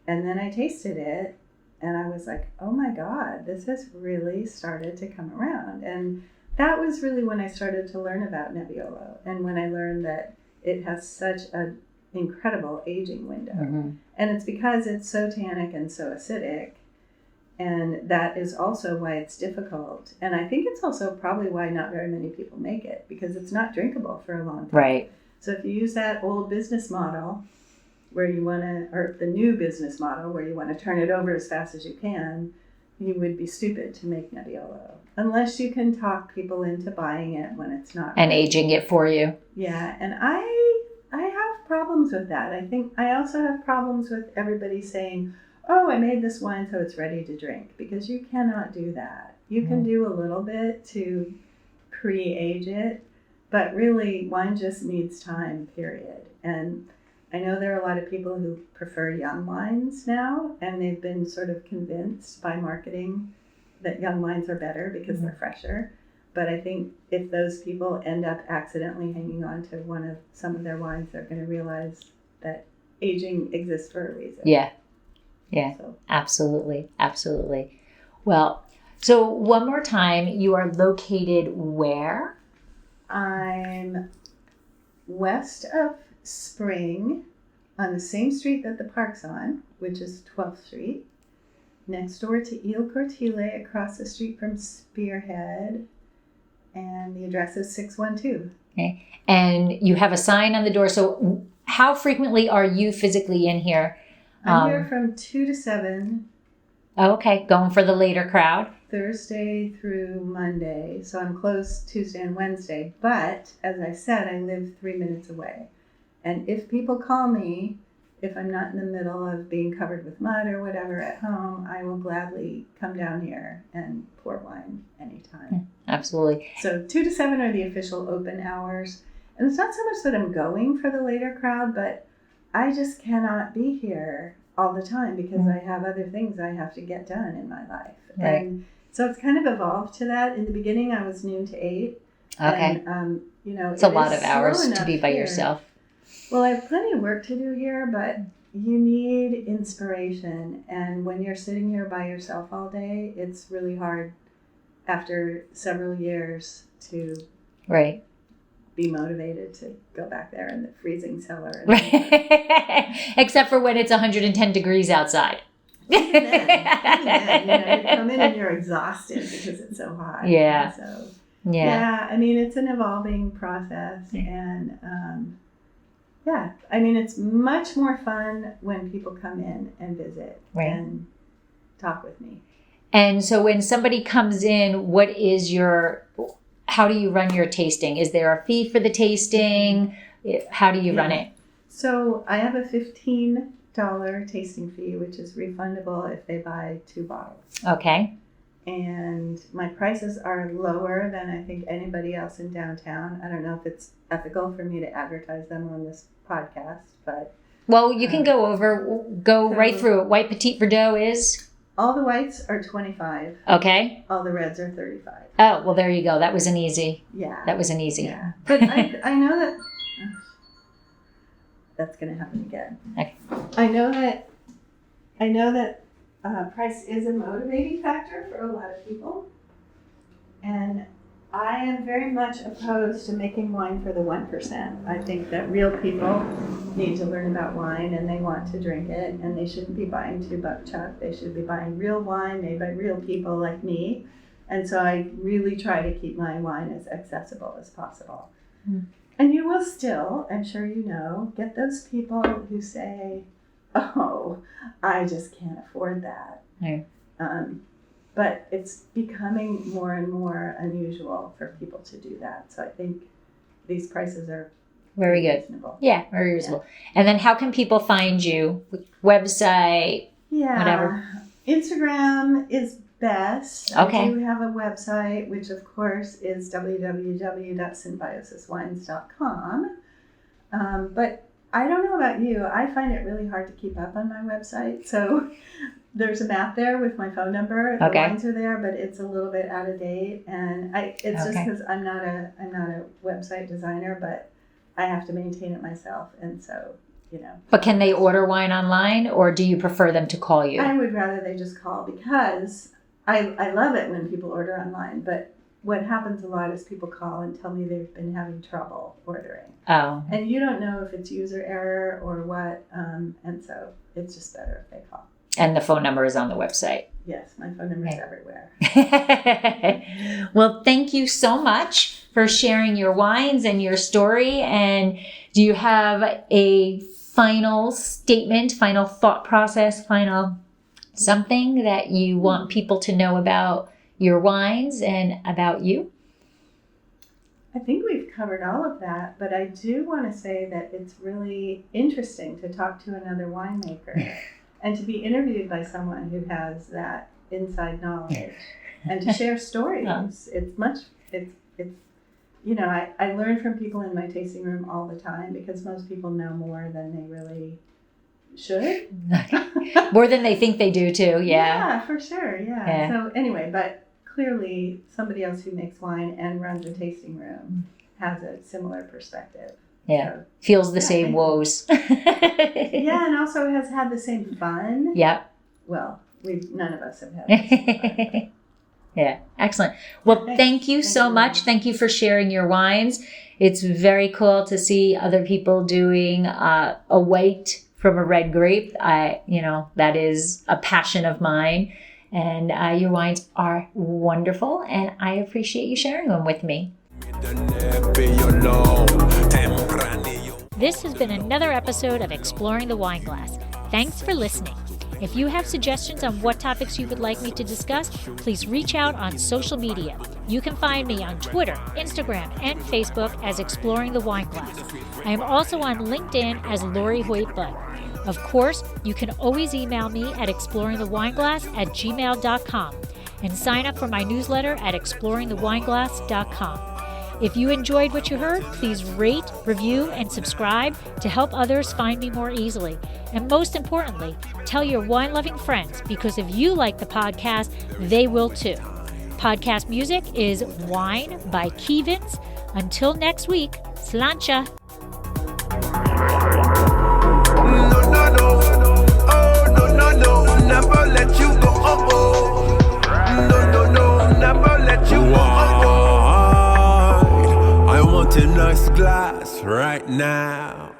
And then I tasted it. And I was like, oh my God, this has really started to come around. And that was really when I started to learn about Nebbiolo. And when I learned that it has such an incredible aging window. Mm-hmm. And it's because it's so tannic and so acidic. And that is also why it's difficult. And I think it's also probably why not very many people make it, because it's not drinkable for a long time. Right. So if you use that old business model, where you want to, or the new business model where you want to turn it over as fast as you can, you would be stupid to make Nebbiolo. Unless you can talk people into buying it when it's not. And aging it for you. Yeah, and I have problems with that. I think I also have problems with everybody saying, oh, I made this wine so it's ready to drink, because you cannot do that. You can do a little bit to pre-age it, but really wine just needs time, period. And I know there are a lot of people who prefer young wines now, and they've been sort of convinced by marketing that young wines are better because they're fresher. But I think if those people end up accidentally hanging on to some of their wines, they're going to realize that aging exists for a reason. Yeah. Yeah, so. Absolutely. Absolutely. Well, so one more time, you are located where? I'm west of Spring, on the same street that the park's on, which is 12th Street, next door to Il Cortile, across the street from Spearhead, and the address is 612. Okay. And you have a sign on the door. So how frequently are you physically in here? I'm here from 2 to 7. Oh, okay. Going for the later crowd? Thursday through Monday. So I'm closed Tuesday and Wednesday. But, as I said, I live 3 minutes away. And if people call me, if I'm not in the middle of being covered with mud or whatever at home, I will gladly come down here and pour wine anytime. Absolutely. So 2 to 7 are the official open hours. And it's not so much that I'm going for the later crowd, but I just cannot be here all the time because I have other things I have to get done in my life. Right. And so it's kind of evolved to that. In the beginning, I was noon to 8. Okay. And, it's a lot of hours to be by yourself. Well, I have plenty of work to do here, but you need inspiration. And when you're sitting here by yourself all day, it's really hard after several years to be motivated to go back there in the freezing cellar. Except for when it's 110 degrees outside. Even then, you come in and you're exhausted because it's so hot. Yeah. So, yeah. I mean, it's an evolving process. And, it's much more fun when people come in and visit and talk with me. And so when somebody comes in, how do you run your tasting? Is there a fee for the tasting? How do you run it? So I have a $15 tasting fee, which is refundable if they buy 2 bottles. Okay. and my prices are lower than I think anybody else in downtown. I don't know if it's ethical for me to advertise them on this podcast, but Well, you can go right through it. White Petite Verdot is? all the whites are $25. Okay. All the reds are $35. Oh, well, there you go. That was an easy. Yeah. That was an easy. Yeah. But I know that that's going to happen again. Okay. I know that price is a motivating factor for a lot of people, and I am very much opposed to making wine for the 1%. I think that real people need to learn about wine, and they want to drink it, and they shouldn't be buying $2 chuck. They should be buying real wine made by real people like me. And so I really try to keep my wine as accessible as possible. Mm. And you will still, I'm sure you know, get those people who say, oh, I just can't afford that. Right. But it's becoming more and more unusual for people to do that. So I think these prices are very good. Reasonable. Yeah, very reasonable. Yeah. And then how can people find you? Website, whatever? Instagram is best. Okay. I do have a website, which of course is www.symbiosiswines.com. But I don't know about you. I find it really hard to keep up on my website. So there's a map there with my phone number. The lines are there, but it's a little bit out of date. And it's just because I'm not a website designer, but I have to maintain it myself. And so, you know. But can they order wine online, or do you prefer them to call you? I would rather they just call, because I love it when people order online, but what happens a lot is people call and tell me they've been having trouble ordering. Oh. And you don't know if it's user error or what, and so it's just better if they call. And the phone number is on the website. Yes, my phone number is everywhere. Well, thank you so much for sharing your wines and your story. And do you have a final statement, final thought process, final something that you want people to know about your wines and about you? I think we've covered all of that, but I do want to say that it's really interesting to talk to another winemaker and to be interviewed by someone who has that inside knowledge and to share stories. I learn from people in my tasting room all the time, because most people know more than they really should. More than they think they do too. Yeah, for sure. Yeah. So anyway, but clearly somebody else who makes wine and runs a tasting room has a similar perspective. Yeah. So, feels the same woes. Yeah, and also has had the same fun. Yep. Well, none of us have had the same fun. Yeah, excellent. Well, thank you so much. Thank you for sharing your wines. It's very cool to see other people doing a white from a red grape. That is a passion of mine. And your wines are wonderful, and I appreciate you sharing them with me. This has been another episode of Exploring the Wine Glass. Thanks for listening. If you have suggestions on what topics you would like me to discuss, please reach out on social media. You can find me on Twitter, Instagram, and Facebook as Exploring the Wine Glass. I am also on LinkedIn as Lori Hoyt-Budd. Of course, you can always email me at exploringthewineglass@gmail.com and sign up for my newsletter at exploringthewineglass.com. If you enjoyed what you heard, please rate, review, and subscribe to help others find me more easily. And most importantly, tell your wine-loving friends, because if you like the podcast, they will too. Podcast music is Wine by Kevins. Until next week, slancha. Never let you go. No, never let you go. I want a nice glass right now.